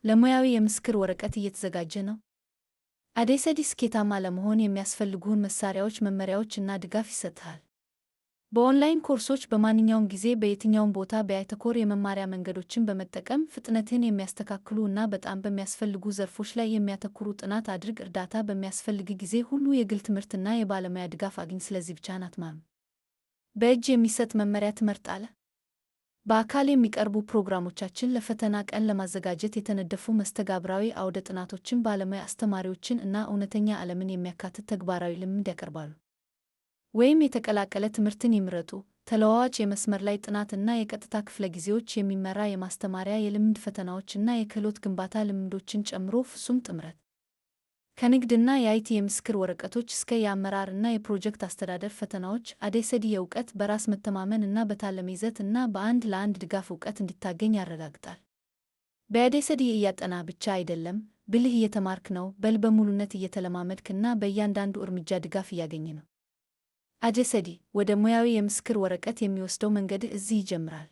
ለሙያዊ የምስክር ወረቀት እየተዘጋጀ ነው? አዴሰዲ ስኬታማ ለመሆን የሚያስፈልጉህን መሳሪያዎች፣ መመሪያዎች እና ድጋፍ ይሰጥሃል። በኦንላይን ኮርሶች በማንኛውም ጊዜ በየትኛውም ቦታ በአይተኮር የመማሪያ መንገዶችን በመጠቀም ፍጥነትህን የሚያስተካክሉ እና በጣም በሚያስፈልጉ ዘርፎች ላይ የሚያተኩሩ ጥናት አድርግ። እርዳታ በሚያስፈልግ ጊዜ ሁሉ የግል ትምህርትና የባለሙያ ድጋፍ አግኝ። ስለዚህ ብቻህን አትማርም። በእጅ የሚሰጥ መመሪያ ትመርጣለህ? በአካል የሚቀርቡ ፕሮግራሞቻችን ለፈተና ቀን ለማዘጋጀት የተነደፉ መስተጋብራዊ አውደ ጥናቶችን፣ ባለሙያ አስተማሪዎችን እና እውነተኛ ዓለምን የሚያካትት ተግባራዊ ልምድ ያቀርባሉ። ወይም የተቀላቀለ ትምህርትን ይምረጡ። ተለዋዋጭ የመስመር ላይ ጥናት እና የቀጥታ ክፍለ ጊዜዎች፣ የሚመራ የማስተማሪያ የልምድ ፈተናዎች እና የክህሎት ግንባታ ልምዶችን ጨምሮ ፍጹም ጥምረት። ከንግድና የአይቲ የምስክር ወረቀቶች እስከ የአመራር እና የፕሮጀክት አስተዳደር ፈተናዎች፣ አዴሰዲ የእውቀት በራስ መተማመን እና በታለመ ይዘት እና በአንድ ለአንድ ድጋፍ እውቀት እንዲታገኝ ያረጋግጣል። በአዴሰዲ እያጠናህ ብቻ አይደለም፣ ብልህ እየተማርክ ነው። በልበ ሙሉነት እየተለማመድክ እና በእያንዳንዱ እርምጃ ድጋፍ እያገኘ ነው። አዴሰዲ ወደ ሙያዊ የምስክር ወረቀት የሚወስደው መንገድ እዚህ ይጀምራል።